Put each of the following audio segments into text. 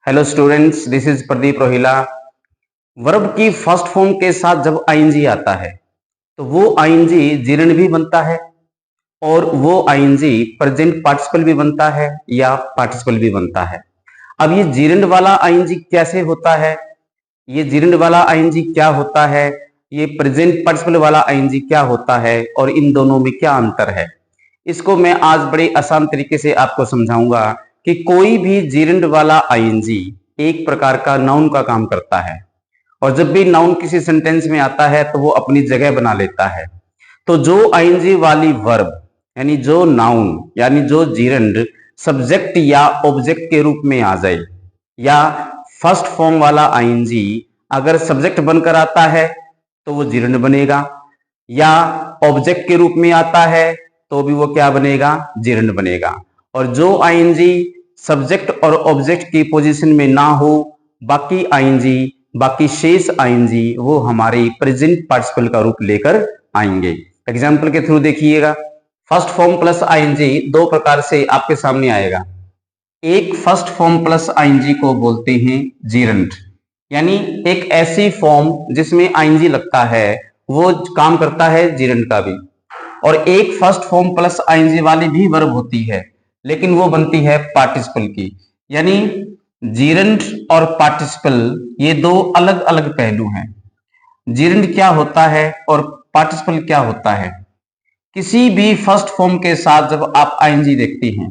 Hello students, this is Pradeep Rohila. Verb की first form के साथ जब आईएनजी आता है तो वो आईएनजी जिरंड भी बनता है और वो आईएनजी प्रेजेंट पार्टिसिपल भी बनता है या पार्टिसिपल भी बनता है। अब ये जिरंड वाला आईएनजी कैसे होता है, ये जिरंड वाला आईएनजी क्या होता है, ये प्रेजेंट पार्टिसिपल वाला आईएनजी क्या होता है और इन दोनों में क्या अंतर है, इसको मैं आज बड़े आसान तरीके से आपको समझाऊंगा कि कोई भी जिरंड वाला आईएनजी एक प्रकार का नाउन का काम करता है और जब भी नाउन किसी सेंटेंस में आता है तो वो अपनी जगह बना लेता है। तो जो आईएनजी वाली वर्ब यानी जो नाउन यानी जो जिरंड सब्जेक्ट या ऑब्जेक्ट के रूप में आ जाए या फर्स्ट फॉर्म वाला आईएनजी अगर सब्जेक्ट बनकर आता है तो वो जिरंड बनेगा या ऑब्जेक्ट के रूप में आता है तो भी वो क्या बनेगा, जिरंड बनेगा। और जो आईएनजी सब्जेक्ट और ऑब्जेक्ट की पोजीशन में ना हो, बाकी आईएनजी बाकी शेष आईएनजी वो हमारे प्रेजेंट पार्टिसिपल का रूप लेकर आएंगे। एग्जाम्पल के थ्रू देखिएगा। फर्स्ट फॉर्म प्लस आईएनजी दो प्रकार से आपके सामने आएगा। एक फर्स्ट फॉर्म प्लस आईएनजी को बोलते हैं जिरंड, यानी एक ऐसी फॉर्म जिसमें आईएनजी लगता है वो काम करता है जिरंड का भी। और एक फर्स्ट फॉर्म प्लस आईएनजी वाली भी वर्ब होती है लेकिन वो बनती है पार्टिसिपल की, यानी जिरंड और पार्टिसिपल ये दो अलग अलग पहलू हैं। जिरंड क्या होता है और पार्टिसिपल क्या होता है। किसी भी फर्स्ट फॉर्म के साथ जब आप आईएनजी देखते हैं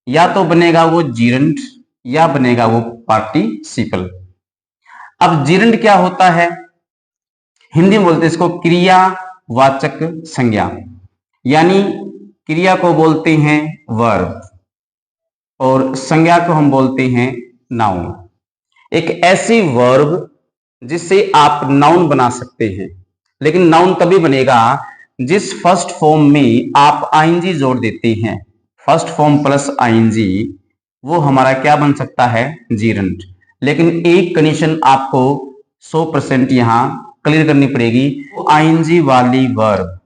या तो बनेगा वो जिरंड या बनेगा वो पार्टिसिपल। अब जिरंड क्या होता है, हिंदी में बोलते हैं इसको क्रियावाचक संज्ञा, यानी क्रिया को बोलते हैं वर्ब और संज्ञा को हम बोलते हैं नाउन। एक ऐसी वर्ब जिससे आप नाउन बना सकते हैं, लेकिन नाउन तभी बनेगा जिस फर्स्ट फॉर्म में आप आईएनजी जोड़ देते हैं। फर्स्ट फॉर्म प्लस आईएनजी वो हमारा क्या बन सकता है, जिरंड। लेकिन एक कंडीशन आपको 100% यहां क्लियर करनी पड़ेगी, आईएनजी वाली वर्ब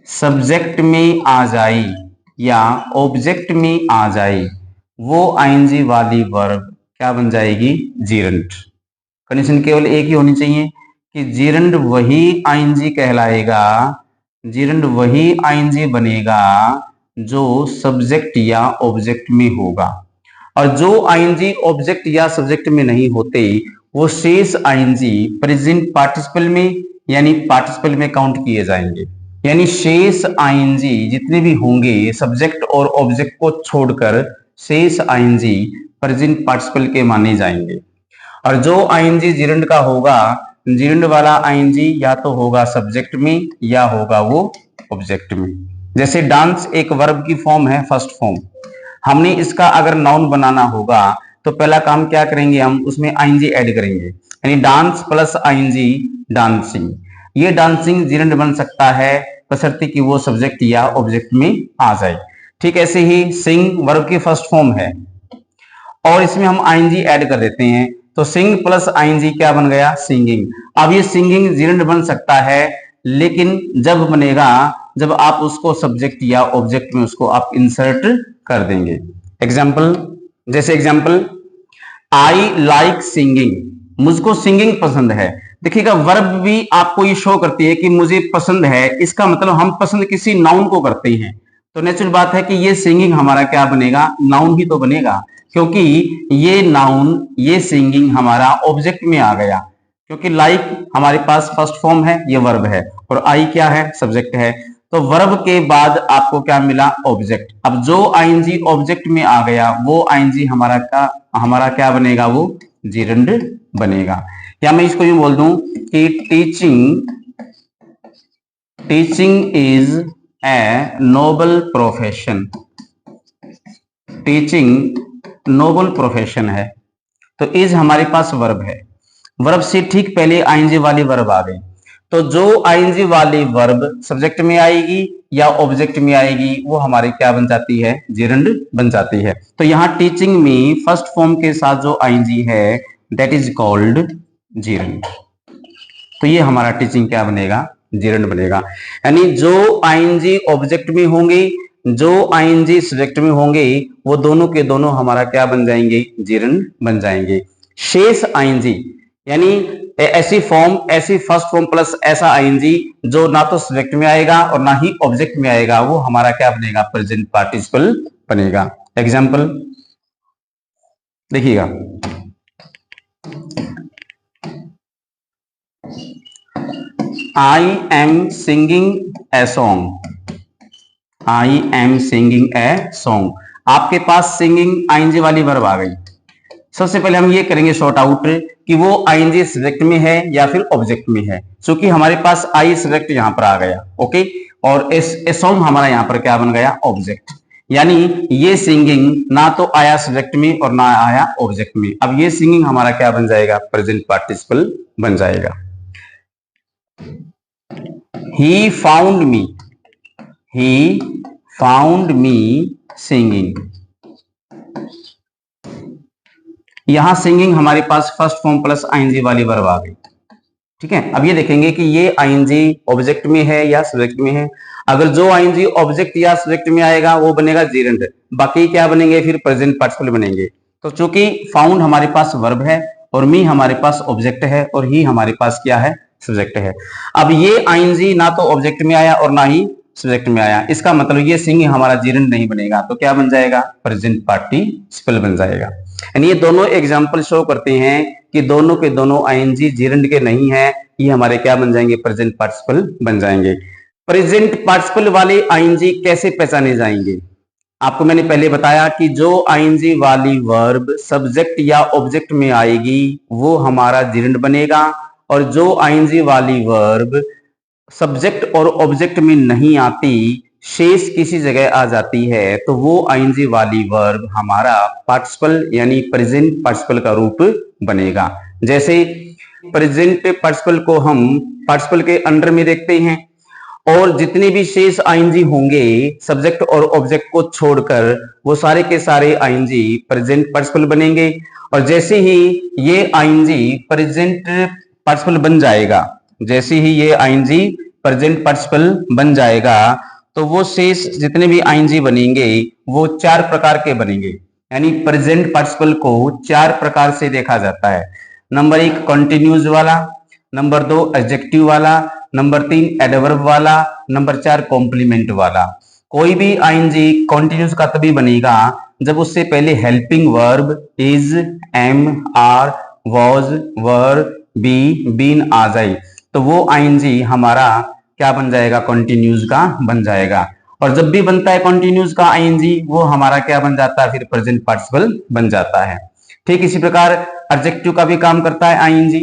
सब्जेक्ट में आ जाए या ऑब्जेक्ट में आ जाए वो आईएनजी वाली वर्ब क्या बन जाएगी, जिरंड। कंडीशन केवल एक ही होनी चाहिए कि जिरंड वही आईएनजी कहलाएगा, जिरंड वही आईएनजी बनेगा जो सब्जेक्ट या ऑब्जेक्ट में होगा। और जो आईएनजी ऑब्जेक्ट या सब्जेक्ट में नहीं होते वो शेष आईएनजी प्रेजेंट पार्टिसिपल में यानी पार्टिसिपल में काउंट किए जाएंगे। यानी शेष आईएनजी जितने भी होंगे सब्जेक्ट और ऑब्जेक्ट को छोड़कर शेष आईएनजी प्रेजेंट पार्टिसिपल के माने जाएंगे। और जो आईएनजी जिरंड का होगा, जिरंड वाला आईएनजी या तो होगा सब्जेक्ट में या होगा वो ऑब्जेक्ट में। जैसे डांस एक वर्ब की फॉर्म है, फर्स्ट फॉर्म। हमने इसका अगर नाउन बनाना होगा तो पहला काम क्या करेंगे, हम उसमें आईएनजी ऐड करेंगे, यानी डांस प्लस आईएनजी डांसिंग। ये डांसिंग जिरंड बन सकता है बशर्ते कि वो सब्जेक्ट या ऑब्जेक्ट में आ जाए। ठीक ऐसे ही सिंग वर्ब की फर्स्ट फॉर्म है और इसमें हम आईएनजी ऐड कर देते हैं तो सिंग प्लस आईएनजी क्या बन गया, सिंगिंग। अब ये सिंगिंग जिरंड बन सकता है लेकिन जब बनेगा जब आप उसको सब्जेक्ट या ऑब्जेक्ट में उसको आप इंसर्ट कर देंगे। एग्जाम्पल, जैसे एग्जाम्पल आई लाइक सिंगिंग, मुझको सिंगिंग पसंद है। देखिएगा वर्ब भी आपको ये शो करती है कि मुझे पसंद है, इसका मतलब हम पसंद किसी नाउन को करते हैं। तो नेचुरल बात है कि ये सिंगिंग हमारा क्या बनेगा, नाउन ही तो बनेगा, क्योंकि ये नाउन ये सिंगिंग हमारा ऑब्जेक्ट में आ गया। क्योंकि लाइक हमारे पास फर्स्ट फॉर्म है, ये वर्ब है, और आई क्या है, सब्जेक्ट है। तो वर्ब के बाद आपको क्या मिला, ऑब्जेक्ट। अब जो आईएनजी ऑब्जेक्ट में आ गया वो आईएनजी हमारा क्या बनेगा, वो जिरंड बनेगा। या मैं इसको यूं बोल दूं कि teaching is a noble profession. Teaching noble profession है, तो इज हमारे पास वर्ब है, वर्ब से ठीक पहले आईएनजी वाली वर्ब आ गई। तो जो आईएनजी वाली वर्ब सब्जेक्ट में आएगी या ऑब्जेक्ट में आएगी वो हमारी क्या बन जाती है, जिरंड बन जाती है। तो यहां टीचिंग में फर्स्ट फॉर्म के साथ जो आईएनजी है दैट इज कॉल्ड जिरंड। तो ये हमारा टीचिंग क्या बनेगा, जिरंड बनेगा। यानी जो आईएनजी ऑब्जेक्ट में होंगे जो आईएनजी सब्जेक्ट में होंगे वो दोनों के दोनों हमारा क्या बन जाएंगे, जीर्ण बन जाएंगे। शेष आईएनजी यानी ऐसी फॉर्म, ऐसी फर्स्ट फॉर्म प्लस ऐसा आईएनजी जो ना तो सब्जेक्ट में आएगा और ना ही ऑब्जेक्ट में आएगा, वो हमारा क्या बनेगा, प्रेजेंट पार्टिसिपल बनेगा। एग्जाम्पल देखिएगा, I am singing a song, I am singing a song. आपके पास सिंगिंग आईएनजी वाली वर्ब आ गई। सबसे पहले हम ये करेंगे शॉर्ट आउट कि वो आईएनजी सब्जेक्ट में है या फिर ऑब्जेक्ट में है। क्योंकि हमारे पास आई सब्जेक्ट यहां पर आ गया, ओके, और ए सॉन्ग हमारा यहां पर क्या बन गया, ऑब्जेक्ट। यानी ये सिंगिंग ना तो आया सब्जेक्ट में और ना आया ऑब्जेक्ट में। अब ये सिंगिंग हमारा क्या बन जाएगा, प्रेजेंट पार्टिसिपल बन जाएगा। He found me, he found me singing. यहां सिंगिंग हमारे पास फर्स्ट फॉर्म प्लस आईएनजी वाली वर्ब आ गई। ठीक है, अब ये देखेंगे कि ये आईएनजी ऑब्जेक्ट में है या सब्जेक्ट में है। अगर जो आईएनजी ऑब्जेक्ट या सब्जेक्ट में आएगा वो बनेगा जीरंड, बाकी क्या बनेंगे, फिर प्रेजेंट पार्टिसिपल बनेंगे। तो चूंकि फाउंड हमारे पास वर्ब है और मी हमारे पास ऑब्जेक्ट है और ही हमारे पास क्या है, सब्जेक्ट है। अब ये आईएनजी ना तो ऑब्जेक्ट में आया और ना ही सब्जेक्ट में आया, इसका मतलब ये सिंगिंग हमारा जीरंड नहीं बनेगा। तो क्या बन जाएगा, प्रेजेंट पार्टिसिपल बन जाएगा। यानी ये दोनों एग्जाम्पल शो करते हैं कि दोनों के दोनों आईएनजी जीरंड के नहीं है, ये हमारे क्या बन जाएंगे, प्रेजेंट पार्टिसिपल बन जाएंगे। प्रेजेंट पार्टिसिपल वाले आईएनजी कैसे पहचाने जाएंगे, आपको मैंने पहले बताया कि जो आईएनजी वाली वर्ब सब्जेक्ट या ऑब्जेक्ट में आएगी वो हमारा जीरंड बनेगा, और जो आईएनजी वाली वर्ब सब्जेक्ट और ऑब्जेक्ट में नहीं आती, शेष किसी जगह आ जाती है, तो वो आईएनजी वाली वर्ब हमारा पार्टिसिपल यानी प्रेजेंट पार्टिसिपल का रूप बनेगा। जैसे प्रेजेंट पार्टिसिपल को हम पार्टिसिपल के अंडर में देखते हैं, और जितने भी शेष आईएनजी होंगे सब्जेक्ट और ऑब्जेक्ट को छोड़कर वो सारे के सारे आईएनजी प्रेजेंट पार्टिसिपल बनेंगे। और जैसे ही ये आईएनजी प्रेजेंट पार्टिसिपल बन जाएगा, जैसे ही ये आईएनजी प्रेजेंट पार्टिसिपल बन जाएगा, तो वो शेष जितने भी आईएनजी बनेंगे वो 4 प्रकार के बनेंगे। यानी प्रेजेंट पार्टिसिपल को 4 प्रकार से देखा जाता है। नंबर 1 कॉन्टिन्यूज वाला, नंबर 2 एडजेक्टिव वाला, नंबर 3 एडवर्ब वाला, नंबर 4 कॉम्प्लीमेंट वाला। कोई भी आईएनजी कॉन्टिन्यूज का तभी बनेगा जब उससे पहले helping verb is, am, are, was, were, be, been आ जाए, तो वो आईएनजी हमारा क्या बन जाएगा, कॉन्टिन्यूज का बन जाएगा। और जब भी बनता है कॉन्टिन्यूज का आईएनजी वो हमारा क्या बन जाता है, फिर प्रेजेंट पार्टिसिपल बन जाता है। ठीक इसी प्रकार एडजेक्टिव का भी काम करता है आईएनजी।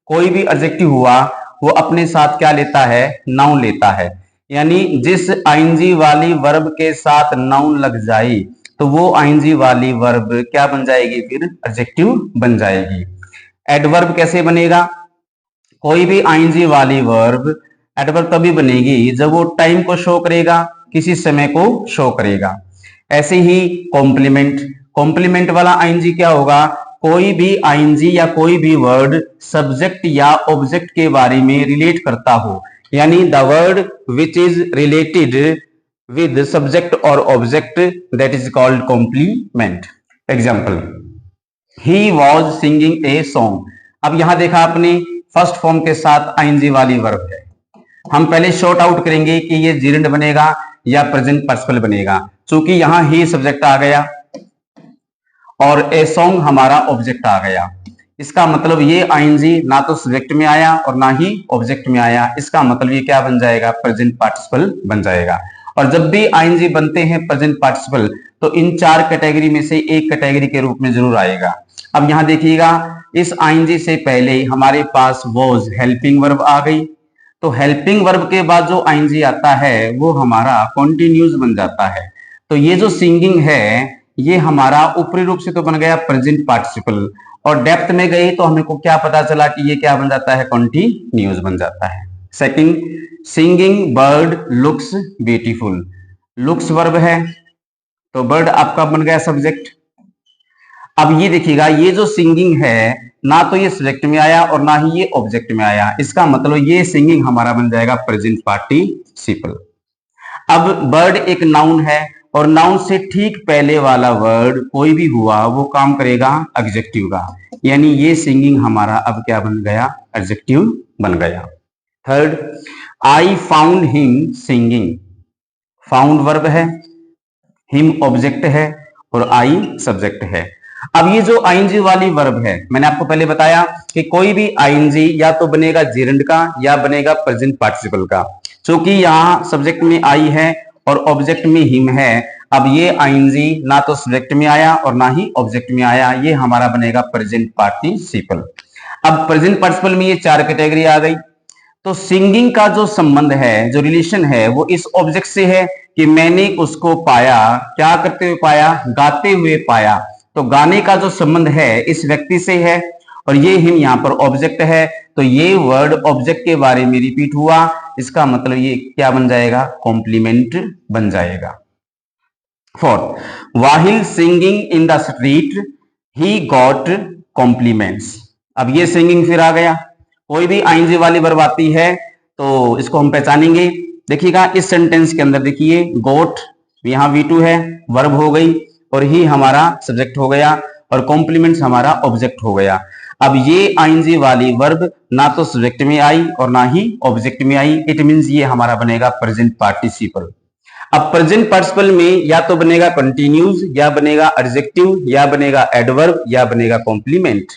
कोई भी एडजेक्टिव हुआ वो अपने साथ क्या लेता है, नाउन लेता है। यानी जिस आईएनजी वाली वर्ब के साथ नाउन लग जाए तो वो आईएनजी वाली वर्ब क्या बन जाएगी, फिर एडजेक्टिव बन जाएगी। एडवर्ब कैसे बनेगा, कोई भी आईएनजी वाली वर्ब एडवर्ब तभी बनेगी जब वो टाइम को शो करेगा, किसी समय को शो करेगा। ऐसे ही कॉम्प्लीमेंट, कॉम्प्लीमेंट वाला आईएनजी क्या होगा, कोई भी आईएनजी या कोई भी वर्ड सब्जेक्ट या ऑब्जेक्ट के बारे में रिलेट करता हो, यानी the word which is related with subject और object, that is called complement. Example, he was singing a song. अब यहां देखा आपने फर्स्ट फॉर्म के साथ आईएनजी वाली वर्ब है। हम पहले शॉर्ट आउट करेंगे कि ये जीरंड बनेगा या प्रेजेंट पार्टिसिपल बनेगा। चूंकि यहां ही सब्जेक्ट आ गया और ए सॉन्ग हमारा ऑब्जेक्ट आ गया, इसका मतलब ये आईएनजी ना तो सब्जेक्ट में आया और ना ही ऑब्जेक्ट में आया, इसका मतलब ये क्या बन जाएगा, प्रेजेंट पार्टिसिपल बन जाएगा। और जब भी आईएनजी बनते हैं प्रेजेंट पार्टिसिपल तो इन 4 कैटेगरी में से एक कैटेगरी के रूप में जरूर आएगा। अब यहां देखिएगा, इस आईएनजी से पहले हमारे पास वॉज हेल्पिंग वर्ब आ गई, तो हेल्पिंग वर्ब के बाद जो आईएनजी आता है वो हमारा कॉन्टिन्यूज बन जाता है। तो ये जो सिंगिंग है ये हमारा ऊपरी रूप से तो बन गया प्रेजेंट पार्टिसिपल, और डेप्थ में गई तो हमें को क्या पता चला कि ये क्या बन जाता है, कॉन्टिन्यूज बन जाता है। Second, singing bird looks beautiful. Looks verb है तो बर्ड आपका बन गया सब्जेक्ट। अब ये देखिएगा, ये जो सिंगिंग है ना तो ये सब्जेक्ट में आया और ना ही ये ऑब्जेक्ट में आया, इसका मतलब ये सिंगिंग हमारा बन जाएगा प्रेजेंट पार्टिसिपल। अब बर्ड एक नाउन है और नाउन से ठीक पहले वाला वर्ड कोई भी हुआ वो काम करेगा एडजेक्टिव का, यानी ये सिंगिंग हमारा अब क्या बन गया, एडजेक्टिव बन गया। Third, I found him singing. Found verb है, हिम ऑब्जेक्ट है और आई सब्जेक्ट है। अब ये जो आईएनजी वाली वर्ब है, मैंने आपको पहले बताया कि कोई भी आईएनजी या तो बनेगा जेरेंड का या बनेगा प्रेजेंट पार्टिसिपल का। क्योंकि यहाँ सब्जेक्ट में आई है और ऑब्जेक्ट में हिम है, अब ये आईएनजी ना तो सब्जेक्ट में आया और ना ही ऑब्जेक्ट में आया, ये हमारा बनेगा प्रेजेंट पार्टिसिपल। अब प्रेजेंट पार्टिसिपल में ये 4 कैटेगरी आ गई। तो सिंगिंग का जो संबंध है, जो रिलेशन है, वो इस ऑब्जेक्ट से है कि मैंने उसको पाया, क्या करते हुए पाया, गाते हुए पाया। तो गाने का जो संबंध है इस व्यक्ति से है और ये हिम यहाँ पर ऑब्जेक्ट है, तो ये वर्ड ऑब्जेक्ट के बारे में रिपीट हुआ, इसका मतलब ये क्या बन जाएगा, कॉम्प्लीमेंट बन जाएगा। Fourth, while singing in the street he got compliments. अब ये सिंगिंग फिर आ गया, कोई भी आईएनजी वाली वर्ब आती है तो इसको हम पहचानेंगे। देखिएगा इस सेंटेंस के अंदर, देखिए गोट, यहाँ V2 है, वर्ब हो गई और ही हमारा सब्जेक्ट हो गया और कॉम्प्लीमेंट्स हमारा ऑब्जेक्ट हो गया। अब ये आईएनजी वाली वर्ब ना तो सब्जेक्ट में आई और ना ही ऑब्जेक्ट में आई, इट मींस ये हमारा बनेगा प्रेजेंट पार्टिसिपल। अब प्रेजेंट पार्टिसिपल में या तो बनेगा कंटिन्यूज, या बनेगा एडजेक्टिव, या बनेगा एडवर्ब, या बनेगा कॉम्प्लीमेंट।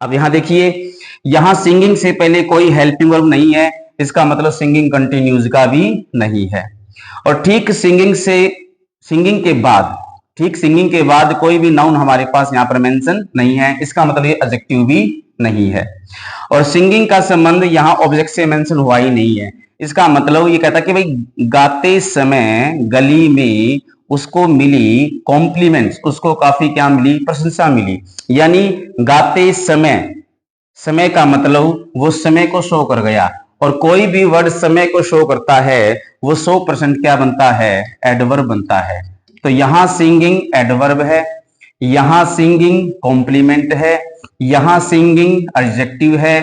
अब यहां देखिए, यहां सिंगिंग से पहले कोई हेल्पिंग वर्ब नहीं है, इसका मतलब सिंगिंग कंटिन्यूज का भी नहीं है। और ठीक सिंगिंग के बाद कोई भी नाउन हमारे पास यहां पर मेंशन नहीं है, इसका मतलब ये एडजेक्टिव भी नहीं है। और सिंगिंग का संबंध यहां ऑब्जेक्ट से मेंशन हुआ ही नहीं है, इसका मतलब ये कहता है कि भाई गाते समय गली में उसको मिली कॉम्प्लीमेंट्स, उसको काफी क्या मिली, प्रशंसा मिली। यानी गाते समय का मतलब वो समय को शो कर गया, और कोई भी वर्ड समय को शो करता है वो 100% क्या बनता है, एडवर्ब बनता है। तो यहां सिंगिंग एडवर्ब है, यहां सिंगिंग कॉम्प्लीमेंट है, यहां सिंगिंग एडजेक्टिव है।